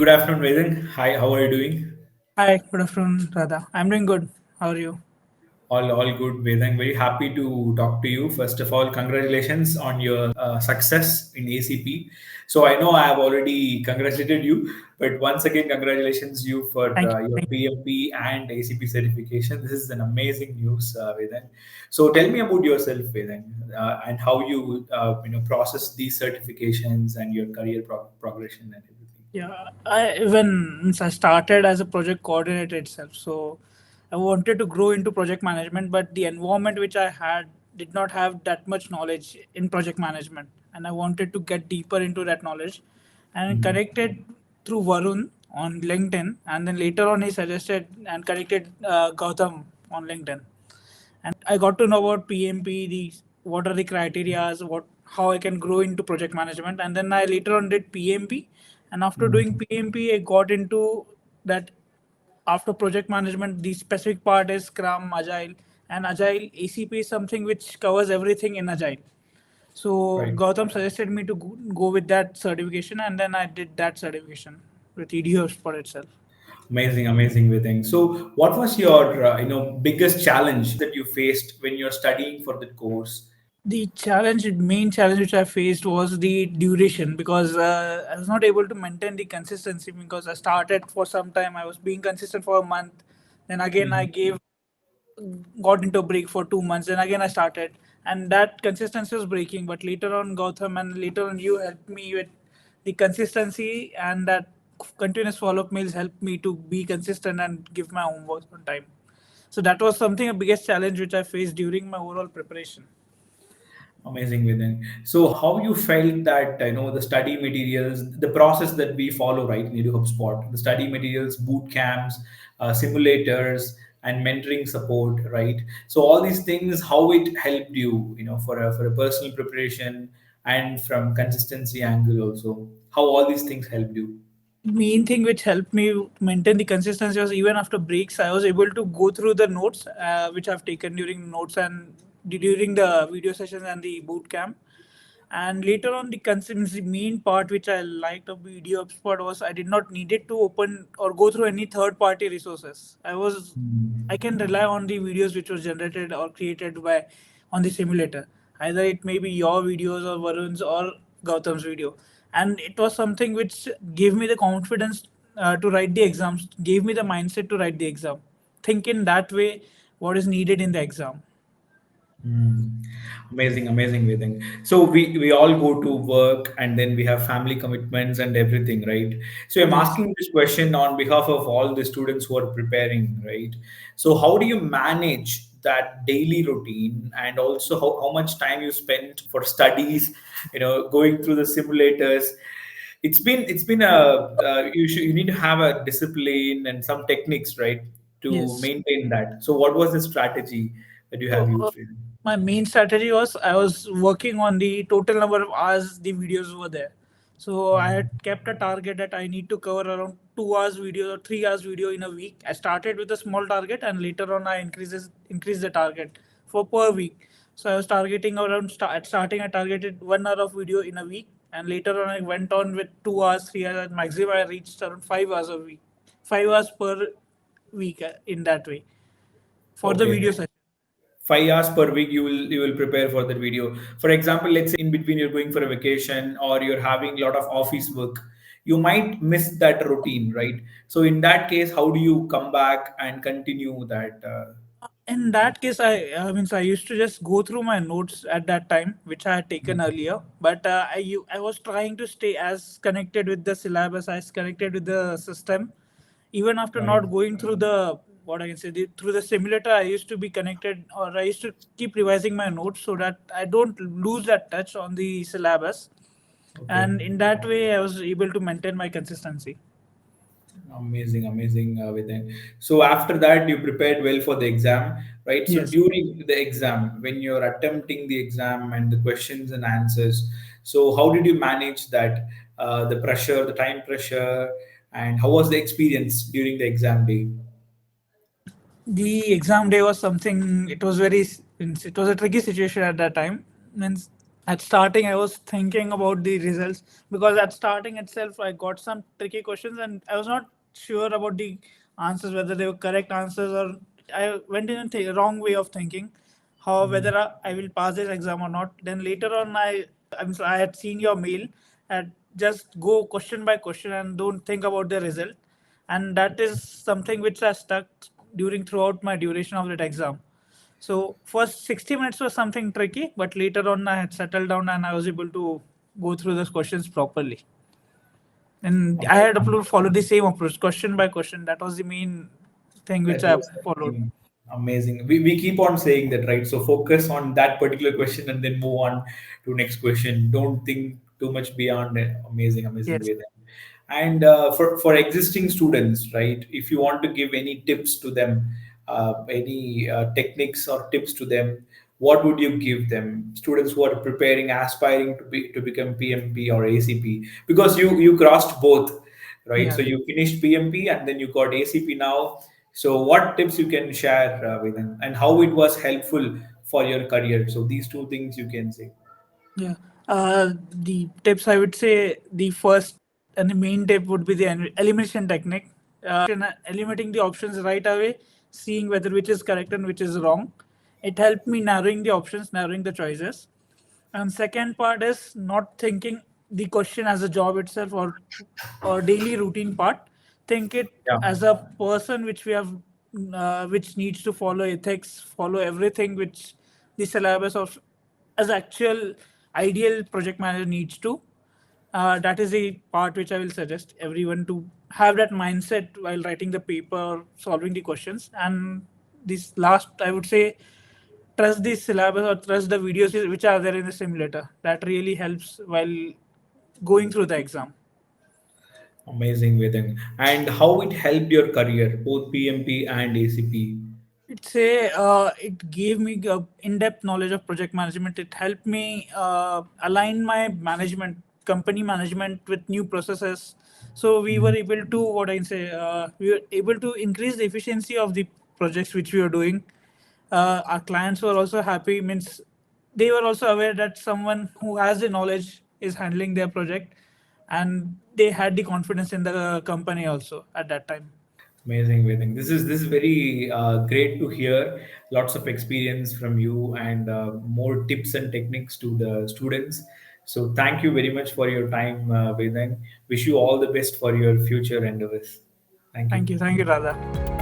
Good afternoon, Vedang. Hi, how are you doing? Hi, good afternoon, Radha. I'm doing good. How are you? All good, Vedang. Very happy to talk to you. First of all, congratulations on your success in ACP. So I know I have already congratulated you, but once again, congratulations you for Thank you. your PMP and ACP certification. This is an amazing news, Vedang. So tell me about yourself, Vedang, and how you process these certifications and your career progression and everything. Yeah, I started as a project coordinator itself, so I wanted to grow into project management, but the environment which I had did not have that much knowledge in project management, and I wanted to get deeper into that knowledge, and Mhm. connected through Varun on LinkedIn, and then later on he suggested and connected Gautam on LinkedIn, and I got to know about PMP, the what are the criterias, what how I can grow into project management, and then I later on did PMP, and after doing Mhm. PMP, I got into that. After project management, the specific part is Scrum, Agile, and Agile ACP is something which covers everything in Agile. So Right. Gautam suggested me to go with that certification, and then I did that certification with Eduhubspot itself. Amazing, amazing, Vedang. So, what was your biggest challenge that you faced when you're studying for the course? Main challenge which I faced was the duration because I was not able to maintain the consistency because I started for some time. I was being consistent for a month. Then again, Mhm. got into a break for 2 months. Then again, I started. And that consistency was breaking. But later on, Gautam and later on, you helped me with the consistency and that continuous follow up mails helped me to be consistent and give my homework on time. So that was something, a biggest challenge which I faced during my overall preparation. Amazing, Vedang. So, how you felt that the study materials, the process that we follow, right, in HubSpot, the study materials, boot camps, simulators, and mentoring support, right? So, all these things, how it helped you, for a personal preparation and from consistency angle also, how all these things helped you. Main thing which helped me maintain the consistency was even after breaks, I was able to go through the notes which I've taken during notes and during the video sessions and the boot camp. And later on, the consistency main part which I liked of Video HubSpot was I did not needed to open or go through any third party resources. I can rely on the videos which was generated or created by on the simulator. Either it may be your videos or Varun's or Gautam's video, and it was something which gave me the confidence to write the exams, gave me the mindset to write the exam. Think in that way, what is needed in the exam. Mm. Amazing, amazing, Vedang. So we all go to work and then we have family commitments and everything, right? So I'm Yes. asking this question on behalf of all the students who are preparing, right? So how do you manage that daily routine and also how much time you spend for studies, going through the simulators? It's been you need to have a discipline and some techniques, right, to Yes. maintain that. So what was the strategy that you have So used? my main strategy was I was working on the total number of hours the videos were there. So I had kept a target that I need to cover around 2 hours video or 3 hours video in a week. I started with a small target and later on I increased the target for per week. So I was targeting around at starting I targeted 1 hour of video in a week and later on I went on with 2 hours, 3 hours and maximum I reached around 5 hours a week. 5 hours per week in that way for the Okay. video session. 5 hours per week you will prepare for that video. For example, let's say in between you're going for a vacation or you're having a lot of office work, you might miss that routine, right? So in that case, how do you come back and continue that? In that case, I used to just go through my notes at that time, which I had taken earlier. But I was trying to stay as connected with the syllabus, as connected with the system, even after Right. not going through the what I can say through the simulator. I used to be connected, or I used to keep revising my notes so that I don't lose that touch on the syllabus. Okay. And in that way, I was able to maintain my consistency. Amazing, amazing, Vidyan. So after that, you prepared well for the exam, right? So Yes. during the exam, when you're attempting the exam and the questions and answers, so how did you manage that, the pressure, the time pressure, and how was the experience during the exam day? The exam day was something. It was a tricky situation at that time. Means At starting, I was thinking about the results, because at starting itself I got some tricky questions and I was not sure about the answers, whether they were correct answers, or I went in a wrong way of thinking how whether I will pass this exam or not. Then later on, I had seen your mail, and just go question by question and don't think about the result, and that is something which I stuck during throughout my duration of that exam. So first 60 minutes was something tricky, but later on I had settled down and I was able to go through those questions properly. And I had to follow the same approach, question by question. That was the main thing which I That's followed. amazing. We keep on saying that, right? So focus on that particular question and then move on to next question. Don't think too much beyond it. Amazing, amazing Yes. way there. And for existing students, right? If you want to give any tips to them, any techniques or tips to them, what would you give them? Students who are preparing, aspiring to become PMP or ACP, because you crossed both, right? Yeah. So you finished PMP and then you got ACP now. So what tips you can share with them, and how it was helpful for your career? So these two things you can say. Yeah. The tips, I would say, the first and the main tip would be the elimination technique. Eliminating the options right away, seeing whether which is correct and which is wrong. It helped me narrowing the options, narrowing the choices. And second part is not thinking the question as a job itself, or daily routine part. Think it Yeah. as a person which we have, which needs to follow ethics, follow everything which the syllabus of as actual ideal project manager needs to. That is the part which I will suggest everyone to have that mindset while writing the paper, solving the questions. And this last, I would say, trust the syllabus or trust the videos which are there in the simulator. That really helps while going through the exam. Amazing, Vedang. And how it helped your career, both PMP and ACP? It's a it gave me in-depth knowledge of project management. It helped me align my management, company management, with new processes. So we were able to, what I can say, we were able to increase the efficiency of the projects which we were doing. Our clients were also happy. Means they were also aware that someone who has the knowledge is handling their project, and they had the confidence in the company also at that time. Amazing, Vedang. This is very great to hear. Lots of experience from you and more tips and techniques to the students. So thank you very much for your time, Vedang. Wish you all the best for your future endeavors. Thank you. Thank you, Radha.